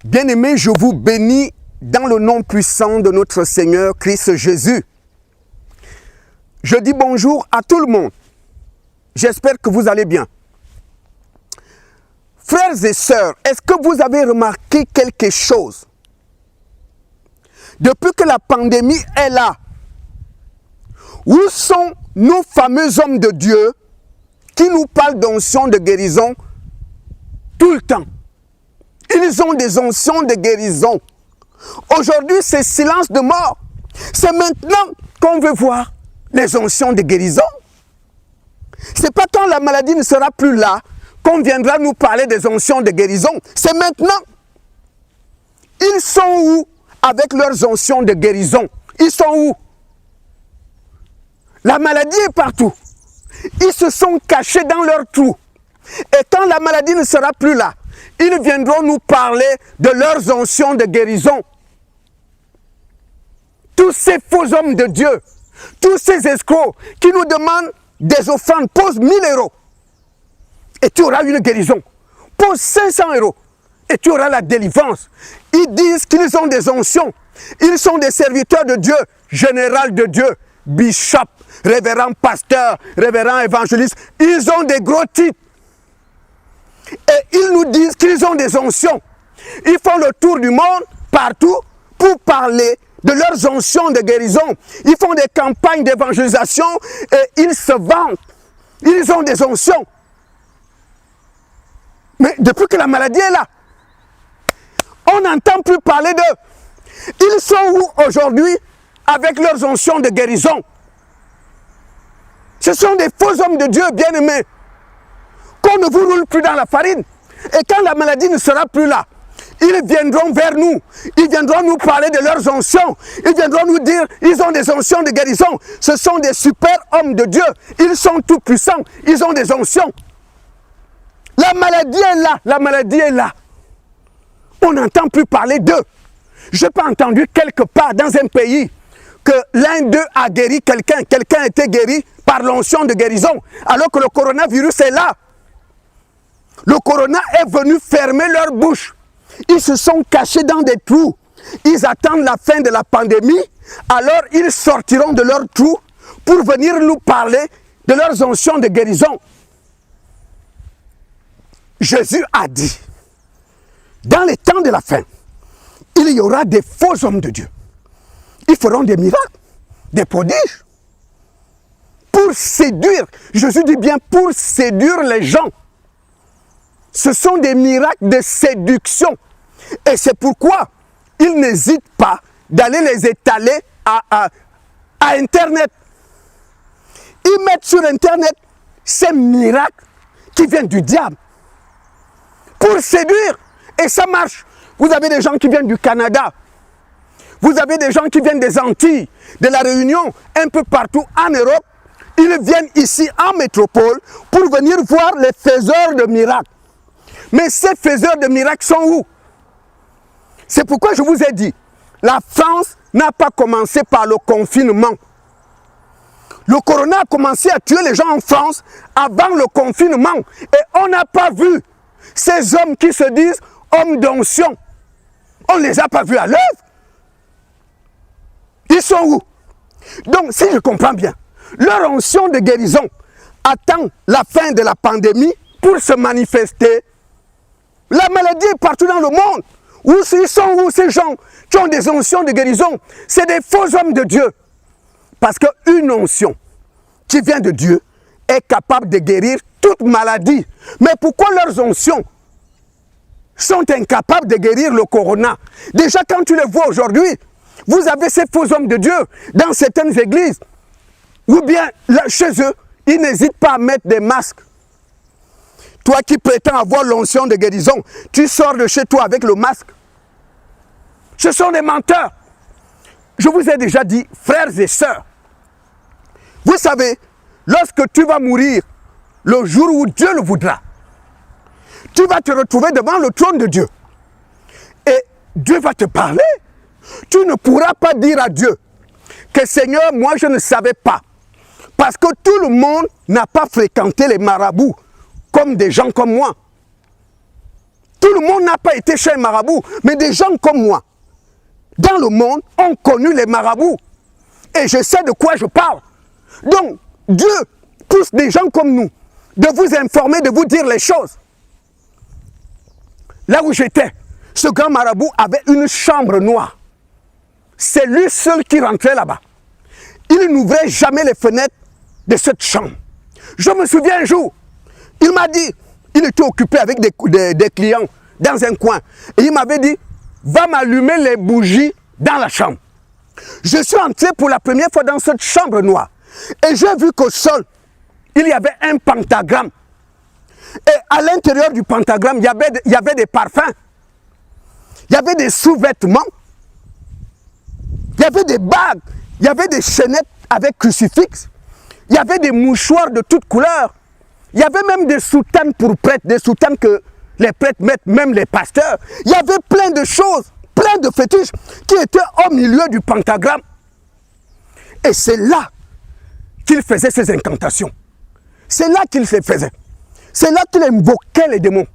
Bien-aimés, je vous bénis dans le nom puissant de notre Seigneur Christ Jésus. Je dis bonjour à tout le monde. J'espère que vous allez bien. Frères et sœurs, est-ce que vous avez remarqué quelque chose? Depuis que la pandémie est là, où sont nos fameux hommes de Dieu qui nous parlent d'onction de guérison tout le temps? Ils ont des onctions de guérison. Aujourd'hui, c'est silence de mort. C'est maintenant qu'on veut voir les onctions de guérison. Ce n'est pas quand la maladie ne sera plus là qu'on viendra nous parler des onctions de guérison. C'est maintenant. Ils sont où avec leurs onctions de guérison? Ils sont où? La maladie est partout. Ils se sont cachés dans leur trou. Et quand la maladie ne sera plus là, ils viendront nous parler de leurs onctions de guérison. Tous ces faux hommes de Dieu, tous ces escrocs qui nous demandent des offrandes, pose 1000 € et tu auras une guérison. Pose 500 € et tu auras la délivrance. Ils disent qu'ils ont des onctions. Ils sont des serviteurs de Dieu, général de Dieu, bishop, révérend pasteur, révérend évangéliste. Ils ont des gros titres. Et ils nous disent qu'ils ont des onctions. Ils font le tour du monde, partout, pour parler de leurs onctions de guérison. Ils font des campagnes d'évangélisation et ils se vantent. Ils ont des onctions. Mais depuis que la maladie est là, on n'entend plus parler d'eux. Ils sont où aujourd'hui avec leurs onctions de guérison? Ce sont des faux hommes de Dieu bien-aimés. Qu'on ne vous roule plus dans la farine. Et quand la maladie ne sera plus là, ils viendront vers nous. Ils viendront nous parler de leurs onctions. Ils viendront nous dire, ils ont des onctions de guérison. Ce sont des super hommes de Dieu. Ils sont tout puissants. Ils ont des onctions. La maladie est là. La maladie est là. On n'entend plus parler d'eux. Je n'ai pas entendu quelque part dans un pays que l'un d'eux a guéri quelqu'un. Quelqu'un a été guéri par l'onction de guérison. Alors que le coronavirus est là. Le corona est venu fermer leur bouche. Ils se sont cachés dans des trous. Ils attendent la fin de la pandémie. Alors ils sortiront de leurs trous pour venir nous parler de leurs onctions de guérison. Jésus a dit, dans les temps de la fin, il y aura des faux hommes de Dieu. Ils feront des miracles, des prodiges. Pour séduire, Jésus dit bien pour séduire les gens. Ce sont des miracles de séduction. Et c'est pourquoi ils n'hésitent pas d'aller les étaler à Internet. Ils mettent sur Internet ces miracles qui viennent du diable. Pour séduire. Et ça marche. Vous avez des gens qui viennent du Canada. Vous avez des gens qui viennent des Antilles, de la Réunion, un peu partout en Europe. Ils viennent ici en métropole pour venir voir les faiseurs de miracles. Mais ces faiseurs de miracles sont où? C'est pourquoi je vous ai dit, la France n'a pas commencé par le confinement. Le corona a commencé à tuer les gens en France avant le confinement. Et on n'a pas vu ces hommes qui se disent hommes d'onction. On ne les a pas vus à l'œuvre. Ils sont où? Donc, si je comprends bien, leur onction de guérison attend la fin de la pandémie pour se manifester. La maladie est partout dans le monde. Où ils sont où ces gens qui ont des onctions de guérison? C'est des faux hommes de Dieu. Parce qu'une onction qui vient de Dieu est capable de guérir toute maladie. Mais pourquoi leurs onctions sont incapables de guérir le corona? Déjà quand tu les vois aujourd'hui, vous avez ces faux hommes de Dieu dans certaines églises. Ou bien là, chez eux, ils n'hésitent pas à mettre des masques. Toi qui prétends avoir l'onction de guérison, tu sors de chez toi avec le masque. Ce sont des menteurs. Je vous ai déjà dit, frères et sœurs, vous savez, lorsque tu vas mourir, le jour où Dieu le voudra, tu vas te retrouver devant le trône de Dieu. Et Dieu va te parler. Tu ne pourras pas dire à Dieu que Seigneur, moi je ne savais pas. Parce que tout le monde n'a pas fréquenté les marabouts comme des gens comme moi. Tout le monde n'a pas été chez un marabout, mais des gens comme moi, dans le monde, ont connu les marabouts. Et je sais de quoi je parle. Donc, Dieu pousse des gens comme nous de vous informer, de vous dire les choses. Là où j'étais, ce grand marabout avait une chambre noire. C'est lui seul qui rentrait là-bas. Il n'ouvrait jamais les fenêtres de cette chambre. Je me souviens un jour, il m'a dit, il était occupé avec des clients dans un coin. Et il m'avait dit, va m'allumer les bougies dans la chambre. Je suis entré pour la première fois dans cette chambre noire. Et j'ai vu qu'au sol, il y avait un pentagramme. Et à l'intérieur du pentagramme, il y avait des parfums. Il y avait des sous-vêtements. Il y avait des bagues. Il y avait des chaînettes avec crucifix. Il y avait des mouchoirs de toutes couleurs. Il y avait même des soutanes pour prêtres, des soutanes que les prêtres mettent, même les pasteurs. Il y avait plein de choses, plein de fétiches qui étaient au milieu du pentagramme. Et c'est là qu'il faisait ses incantations. C'est là qu'il se faisait. C'est là qu'il invoquait les démons.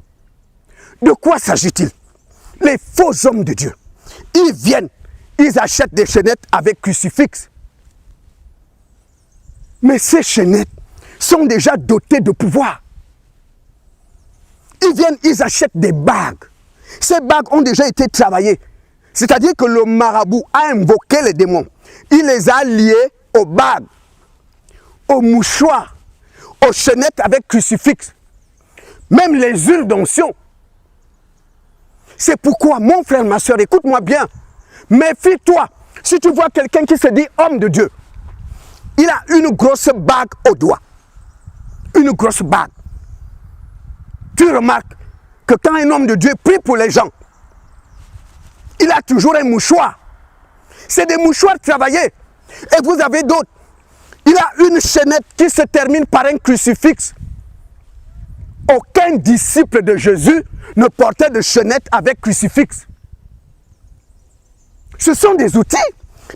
De quoi s'agit-il? Les faux hommes de Dieu. Ils viennent, ils achètent des chaînettes avec crucifix. Mais ces chaînettes sont déjà dotées de pouvoir. Ils viennent, ils achètent des bagues. Ces bagues ont déjà été travaillées. C'est-à-dire que le marabout a invoqué les démons. Il les a liés aux bagues, aux mouchoirs, aux chaînettes avec crucifix. Même les huiles d'onction. C'est pourquoi, mon frère, ma soeur, écoute-moi bien. Méfie-toi. Si tu vois quelqu'un qui se dit homme de Dieu, il a une grosse bague au doigt. Une grosse bague. Tu remarques que quand un homme de Dieu prie pour les gens, il a toujours un mouchoir. C'est des mouchoirs travaillés. Et vous avez d'autres. Il a une chaînette qui se termine par un crucifix. Aucun disciple de Jésus ne portait de chaînette avec crucifix. Ce sont des outils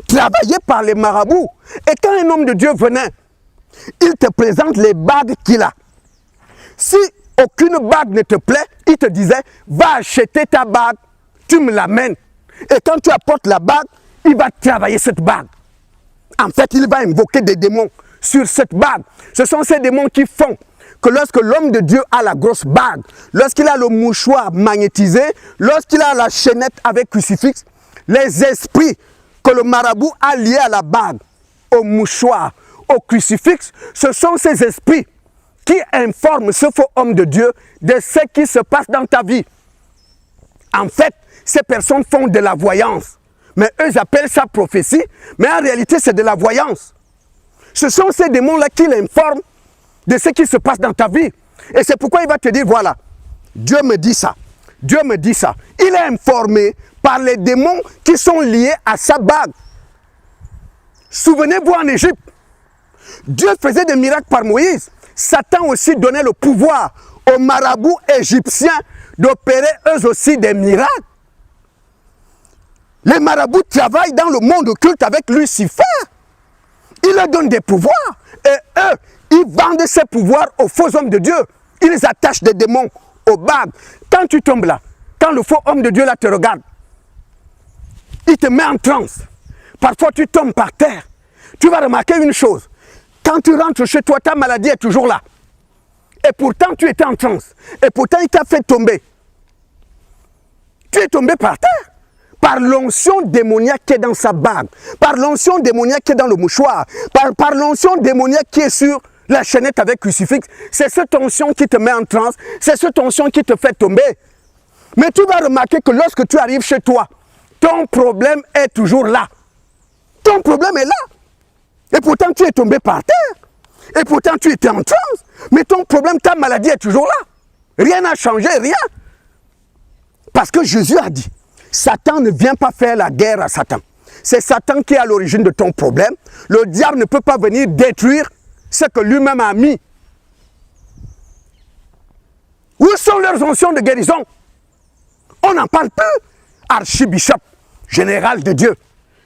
travaillés par les marabouts. Et quand un homme de Dieu venait, il te présente les bagues qu'il a. Si aucune bague ne te plaît, il te disait, va acheter ta bague, tu me l'amènes. Et quand tu apportes la bague, il va travailler cette bague. En fait, il va invoquer des démons sur cette bague. Ce sont ces démons qui font que lorsque l'homme de Dieu a la grosse bague, lorsqu'il a le mouchoir magnétisé, lorsqu'il a la chaînette avec crucifix, les esprits que le marabout a liés à la bague, au mouchoir, au crucifix, ce sont ces esprits qui informent ce faux homme de Dieu de ce qui se passe dans ta vie. En fait, ces personnes font de la voyance. Mais eux appellent ça prophétie, mais en réalité c'est de la voyance. Ce sont ces démons-là qui l'informent de ce qui se passe dans ta vie. Et c'est pourquoi il va te dire, voilà, Dieu me dit ça, Dieu me dit ça. Il est informé par les démons qui sont liés à sa bague. Souvenez-vous en Égypte, Dieu faisait des miracles par Moïse. Satan aussi donnait le pouvoir aux marabouts égyptiens d'opérer eux aussi des miracles. Les marabouts travaillent dans le monde occulte avec Lucifer. Il leur donne des pouvoirs. Et eux, ils vendent ces pouvoirs aux faux hommes de Dieu. Ils attachent des démons aux bagues. Quand tu tombes là, quand le faux homme de Dieu là te regarde, il te met en transe. Parfois tu tombes par terre. Tu vas remarquer une chose. Quand tu rentres chez toi, ta maladie est toujours là. Et pourtant tu étais en transe. Et pourtant il t'a fait tomber. Tu es tombé par terre. Par l'onction démoniaque qui est dans sa bague, par l'onction démoniaque qui est dans le mouchoir, par l'onction démoniaque qui est sur la chaînette avec crucifix. C'est cette onction qui te met en transe, c'est cette onction qui te fait tomber. Mais tu vas remarquer que lorsque tu arrives chez toi, ton problème est toujours là. Ton problème est là. Et pourtant tu es tombé par terre. Et pourtant tu étais en transe. Mais ton problème, ta maladie est toujours là. Rien n'a changé, rien. Parce que Jésus a dit, Satan ne vient pas faire la guerre à Satan. C'est Satan qui est à l'origine de ton problème. Le diable ne peut pas venir détruire ce que lui-même a mis. Où sont leurs onction de guérison? On n'en parle plus. Archibishop, général de Dieu,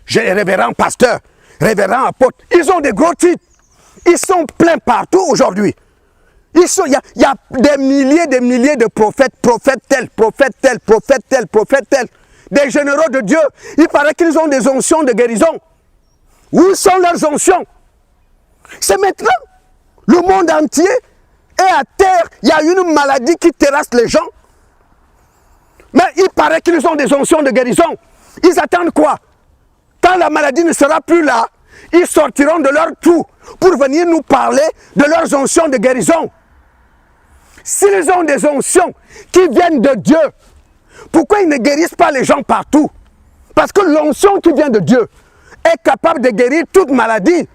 révérend pasteur, révérend apôtre, ils ont des gros titres. Ils sont pleins partout aujourd'hui. Il y a des milliers de prophètes, prophètes tels, prophètes tels, prophètes tels, prophètes tels, des généraux de Dieu. Il paraît qu'ils ont des onctions de guérison. Où sont leurs onctions? C'est maintenant. Le monde entier est à terre. Il y a une maladie qui terrasse les gens. Mais il paraît qu'ils ont des onctions de guérison. Ils attendent quoi? Quand la maladie ne sera plus là, ils sortiront de leur trou pour venir nous parler de leurs onctions de guérison. S'ils ont des onctions qui viennent de Dieu, pourquoi ils ne guérissent pas les gens partout? Parce que l'onction qui vient de Dieu est capable de guérir toute maladie.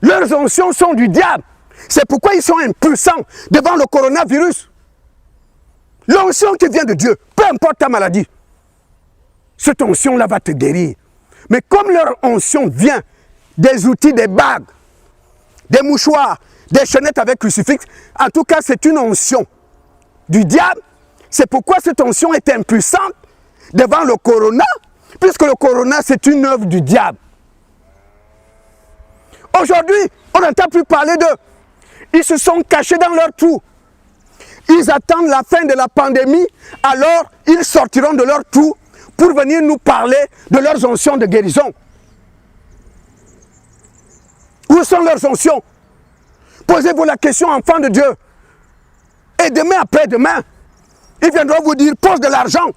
Leurs onctions sont du diable. C'est pourquoi ils sont impuissants devant le coronavirus. L'onction qui vient de Dieu, peu importe ta maladie, cette onction-là va te guérir. Mais comme leur onction vient des outils, des bagues, des mouchoirs, des chaînettes avec crucifix, en tout cas c'est une onction du diable. C'est pourquoi cette onction est impuissante devant le corona, puisque le corona c'est une œuvre du diable. Aujourd'hui, on n'entend plus parler d'eux. Ils se sont cachés dans leur trou. Ils attendent la fin de la pandémie, alors ils sortiront de leur trou pour venir nous parler de leurs onctions de guérison. Où sont leurs onctions? Posez-vous la question, enfants de Dieu. Et demain après-demain, ils viendront vous dire, pose de l'argent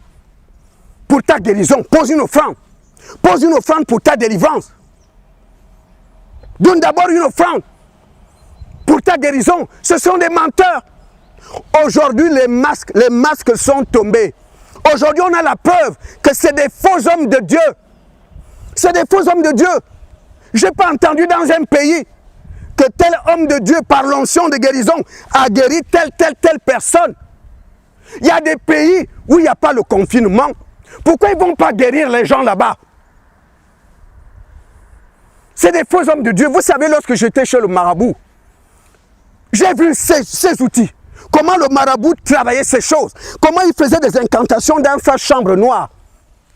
pour ta guérison. Pose une offrande. Pose une offrande pour ta délivrance. Donne d'abord une offrande pour ta guérison. Ce sont des menteurs. Aujourd'hui, les masques sont tombés. Aujourd'hui, on a la preuve que c'est des faux hommes de Dieu. C'est des faux hommes de Dieu. Je n'ai pas entendu dans un pays que tel homme de Dieu, par l'onction de guérison, a guéri telle personne. Il y a des pays où il n'y a pas le confinement. Pourquoi ils ne vont pas guérir les gens là-bas? C'est des faux hommes de Dieu. Vous savez, lorsque j'étais chez le marabout, j'ai vu ces outils. Comment le marabout travaillait ces choses. Comment il faisait des incantations dans sa chambre noire.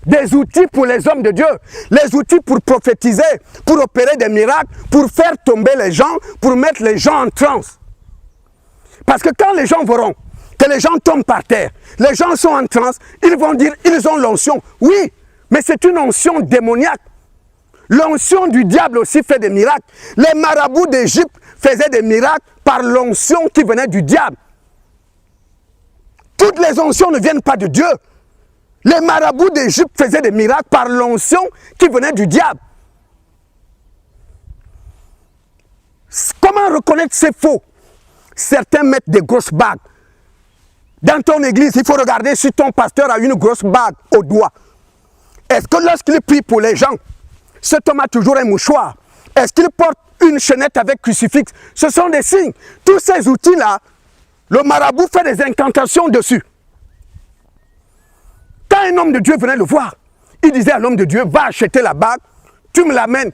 Des outils pour les hommes de Dieu. Les outils pour prophétiser, pour opérer des miracles, pour faire tomber les gens, pour mettre les gens en transe. Parce que quand les gens verront que les gens tombent par terre, les gens sont en transe, ils vont dire, ils ont l'onction. Oui, mais c'est une onction démoniaque. L'onction du diable aussi fait des miracles. Les marabouts d'Égypte faisaient des miracles par l'onction qui venait du diable. Toutes les onctions ne viennent pas de Dieu. Les marabouts d'Égypte faisaient des miracles par l'onction qui venait du diable. Comment reconnaître ces faux? Certains mettent des grosses bagues. Dans ton église, il faut regarder si ton pasteur a une grosse bague au doigt. Est-ce que lorsqu'il prie pour les gens, cet homme a toujours un mouchoir? Est-ce qu'il porte une chaînette avec crucifix? Ce sont des signes. Tous ces outils-là, le marabout fait des incantations dessus. Quand un homme de Dieu venait le voir, il disait à l'homme de Dieu, va acheter la bague, tu me l'amènes.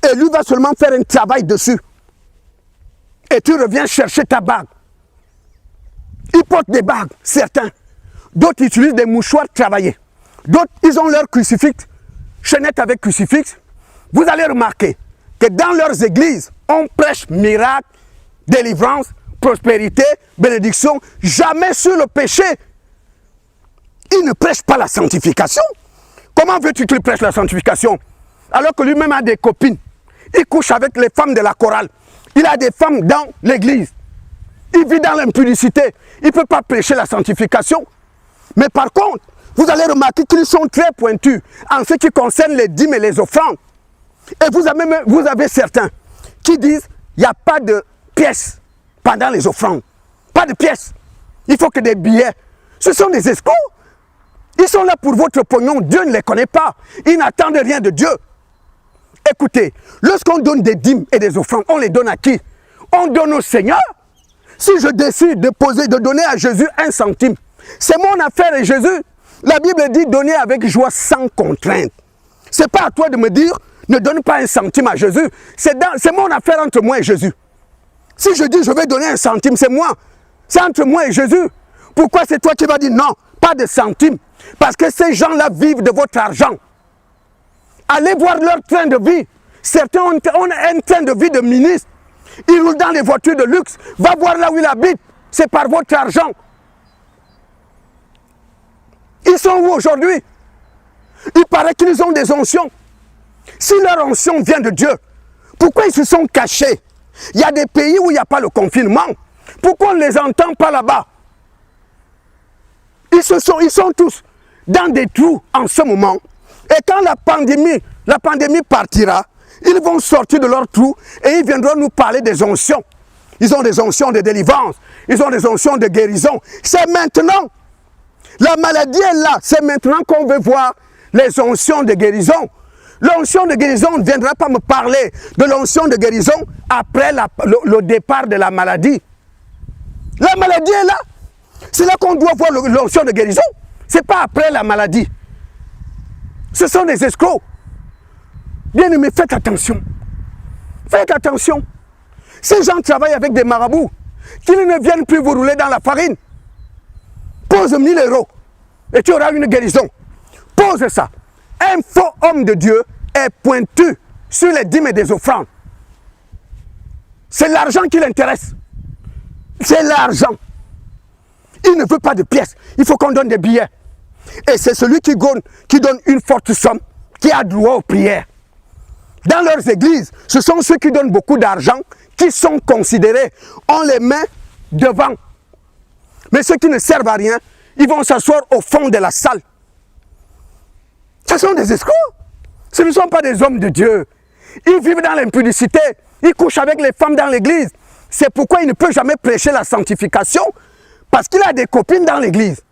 Et lui va seulement faire un travail dessus. Et tu reviens chercher ta bague. Ils portent des bagues, certains. D'autres utilisent des mouchoirs travaillés. D'autres, ils ont leur crucifix, chaînette avec crucifix. Vous allez remarquer que dans leurs églises, on prêche miracle, délivrance, prospérité, bénédiction, jamais sur le péché. Ils ne prêchent pas la sanctification. Comment veux-tu qu'il prêche la sanctification? Alors que lui-même a des copines. Il couche avec les femmes de la chorale. Il a des femmes dans l'église. Il vit dans l'impudicité. Il ne peut pas prêcher la sanctification. Mais par contre, vous allez remarquer qu'ils sont très pointus en ce qui concerne les dîmes et les offrandes. Et vous avez certains qui disent il n'y a pas de pièces pendant les offrandes. Pas de pièces. Il faut que des billets. Ce sont des escrocs. Ils sont là pour votre pognon. Dieu ne les connaît pas. Ils n'attendent rien de Dieu. Écoutez, lorsqu'on donne des dîmes et des offrandes, on les donne à qui? On donne au Seigneur. Si je décide de donner à Jésus 1 centime, c'est mon affaire et Jésus. La Bible dit donner avec joie sans contrainte. Ce n'est pas à toi de me dire ne donne pas 1 centime à Jésus. C'est mon affaire entre moi et Jésus. Si je dis je vais donner 1 centime, c'est moi. C'est entre moi et Jésus. Pourquoi c'est toi qui vas dire non, pas de centime? Parce que ces gens-là vivent de votre argent. Allez voir leur train de vie. Certains ont un train de vie de ministre. Il roule dans des voitures de luxe. Va voir là où il habite. C'est par votre argent. Ils sont où aujourd'hui? Il paraît qu'ils ont des onction. Si leur onction vient de Dieu, pourquoi ils se sont cachés? Il y a des pays où il n'y a pas le confinement. Pourquoi on ne les entend pas là-bas? Ils sont tous dans des trous en ce moment. Et quand la pandémie partira, ils vont sortir de leurs trous et ils viendront nous parler des onctions. Ils ont des onctions de délivrance. Ils ont des onctions de guérison. C'est maintenant. La maladie est là. C'est maintenant qu'on veut voir les onctions de guérison. L'onction de guérison ne viendra pas me parler de l'onction de guérison après le départ de la maladie. La maladie est là. C'est là qu'on doit voir l'onction de guérison. Ce n'est pas après la maladie. Ce sont des escrocs. Bien-aimés, faites attention. Faites attention. Ces gens travaillent avec des marabouts. Qu'ils ne viennent plus vous rouler dans la farine. Pose 1 000 € et tu auras une guérison. Pose ça. Un faux homme de Dieu est pointu sur les dîmes et des offrandes. C'est l'argent qui l'intéresse. C'est l'argent. Il ne veut pas de pièces. Il faut qu'on donne des billets. Et c'est celui qui donne une forte somme qui a droit aux prières. Dans leurs églises, ce sont ceux qui donnent beaucoup d'argent qui sont considérés. On les met devant. Mais ceux qui ne servent à rien, ils vont s'asseoir au fond de la salle. Ce sont des escrocs. Ce ne sont pas des hommes de Dieu. Ils vivent dans l'impudicité. Ils couchent avec les femmes dans l'église. C'est pourquoi il ne peut jamais prêcher la sanctification. Parce qu'il a des copines dans l'église.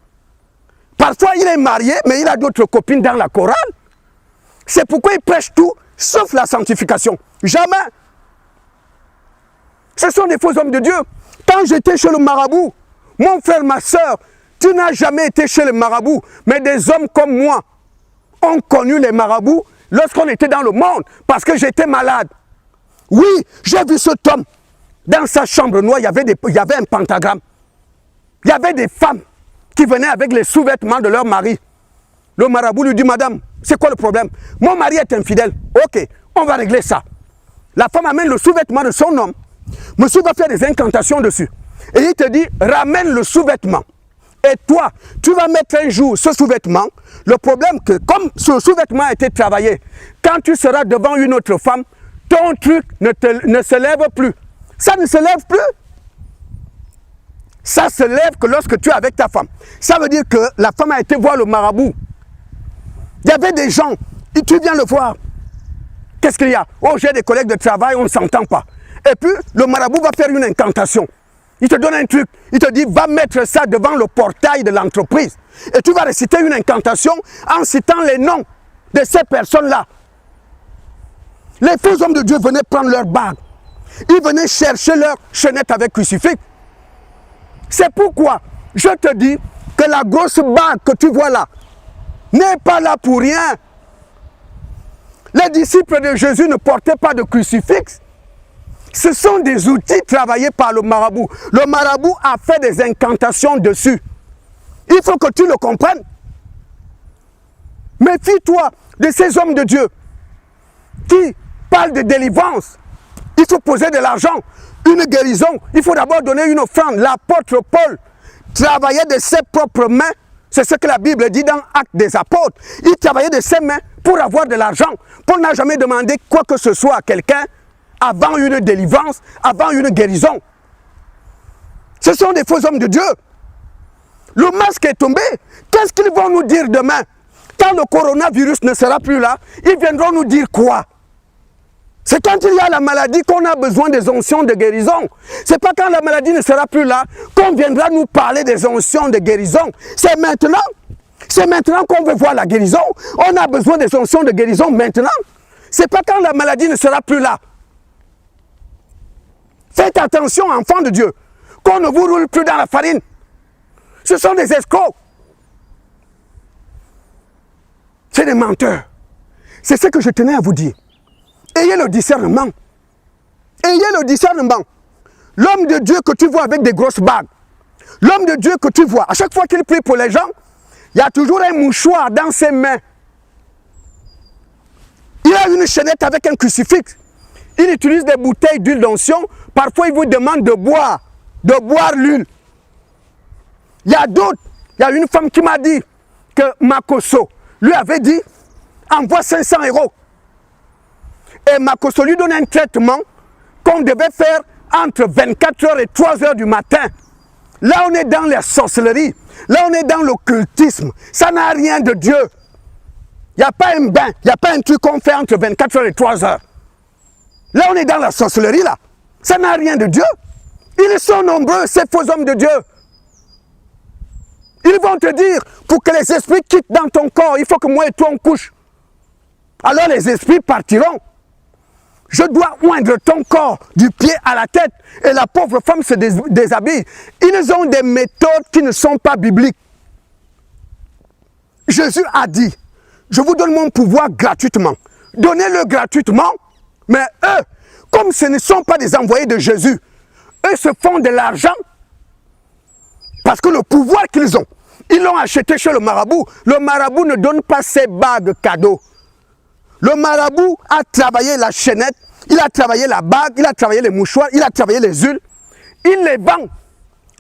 Parfois, il est marié, mais il a d'autres copines dans la chorale. C'est pourquoi il prêche tout, sauf la sanctification. Jamais. Ce sont des faux hommes de Dieu. Quand j'étais chez le marabout, mon frère, ma soeur, tu n'as jamais été chez le marabout, mais des hommes comme moi ont connu les marabouts lorsqu'on était dans le monde, parce que j'étais malade. Oui, j'ai vu cet homme. Dans sa chambre noire, il y avait un pentagramme. Il y avait des femmes qui venaient avec les sous-vêtements de leur mari. Le marabout lui dit, madame, c'est quoi le problème? Mon mari est infidèle. Ok, on va régler ça. La femme amène le sous-vêtement de son homme. Monsieur va faire des incantations dessus. Et il te dit, ramène le sous-vêtement. Et toi, tu vas mettre un jour ce sous-vêtement. Le problème que, comme ce sous-vêtement a été travaillé, quand tu seras devant une autre femme, ton truc ne se lève plus. Ça ne se lève plus. Ça se lève que lorsque tu es avec ta femme. Ça veut dire que la femme a été voir le marabout. Il y avait des gens, et tu viens le voir. Qu'est-ce qu'il y a? Oh, j'ai des collègues de travail, on ne s'entend pas. Et puis, le marabout va faire une incantation. Il te donne un truc. Il te dit, va mettre ça devant le portail de l'entreprise. Et tu vas réciter une incantation en citant les noms de ces personnes-là. Les faux hommes de Dieu venaient prendre leur bague. Ils venaient chercher leur chaînette avec crucifix. C'est pourquoi je te dis que la grosse bague que tu vois là n'est pas là pour rien. Les disciples de Jésus ne portaient pas de crucifix. Ce sont des outils travaillés par le marabout. Le marabout a fait des incantations dessus. Il faut que tu le comprennes. Méfie-toi de ces hommes de Dieu qui parlent de délivrance. Il faut poser de l'argent, une guérison. Il faut d'abord donner une offrande. L'apôtre Paul travaillait de ses propres mains. C'est ce que la Bible dit dans Actes des Apôtres. Il travaillait de ses mains pour avoir de l'argent. Paul n'a jamais demandé quoi que ce soit à quelqu'un avant une délivrance, avant une guérison. Ce sont des faux hommes de Dieu. Le masque est tombé. Qu'est-ce qu'ils vont nous dire demain? Quand le coronavirus ne sera plus là, ils viendront nous dire quoi? C'est quand il y a la maladie qu'on a besoin des onctions de guérison. C'est pas quand la maladie ne sera plus là qu'on viendra nous parler des onctions de guérison. C'est maintenant. C'est maintenant qu'on veut voir la guérison. On a besoin des onctions de guérison maintenant. C'est pas quand la maladie ne sera plus là. Faites attention, enfants de Dieu, qu'on ne vous roule plus dans la farine. Ce sont des escrocs. C'est des menteurs. C'est ce que je tenais à vous dire. Ayez le discernement. Ayez le discernement. L'homme de Dieu que tu vois avec des grosses bagues, l'homme de Dieu que tu vois, à chaque fois qu'il prie pour les gens, il y a toujours un mouchoir dans ses mains. Il a une chaînette avec un crucifix. Il utilise des bouteilles d'huile d'onction Parfois, ils vous demandent de boire l'huile. Il y a d'autres. Il y a une femme qui m'a dit que Makoso lui avait dit, envoie 500 €. Et Makoso lui donne un traitement qu'on devait faire entre 24 h et 3 h du matin. Là, on est dans la sorcellerie. Là, on est dans l'occultisme. Ça n'a rien de Dieu. Il n'y a pas un bain. Il n'y a pas un truc qu'on fait entre 24 h et 3 h. Là, on est dans la sorcellerie, là. Ça n'a rien de Dieu. Ils sont nombreux, ces faux hommes de Dieu. Ils vont te dire, pour que les esprits quittent dans ton corps, il faut que moi et toi on couche. Alors les esprits partiront. Je dois oindre ton corps du pied à la tête. Et la pauvre femme se déshabille. Ils ont des méthodes qui ne sont pas bibliques. Jésus a dit, je vous donne mon pouvoir gratuitement. Donnez-le gratuitement. Mais eux, comme ce ne sont pas des envoyés de Jésus, eux se font de l'argent. Parce que le pouvoir qu'ils ont, ils l'ont acheté chez le marabout. Le marabout ne donne pas ses bagues cadeaux. Le marabout a travaillé la chaînette, il a travaillé la bague, il a travaillé les mouchoirs, il a travaillé les huiles. Il les vend.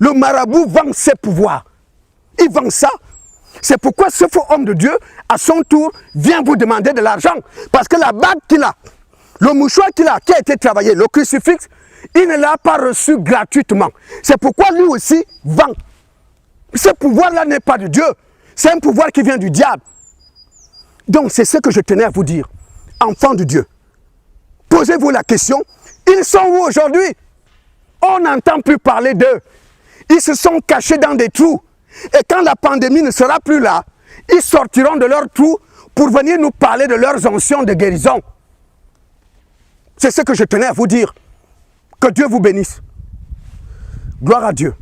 Le marabout vend ses pouvoirs. Il vend ça. C'est pourquoi ce faux homme de Dieu, à son tour, vient vous demander de l'argent. Parce que la bague qu'il a, le mouchoir qu'il a, qui a été travaillé, le crucifix, il ne l'a pas reçu gratuitement. C'est pourquoi lui aussi vend. Ce pouvoir-là n'est pas de Dieu. C'est un pouvoir qui vient du diable. Donc c'est ce que je tenais à vous dire. Enfants de Dieu, posez-vous la question, ils sont où aujourd'hui? On n'entend plus parler d'eux. Ils se sont cachés dans des trous. Et quand la pandémie ne sera plus là, ils sortiront de leurs trous pour venir nous parler de leurs onction de guérison. C'est ce que je tenais à vous dire. Que Dieu vous bénisse. Gloire à Dieu.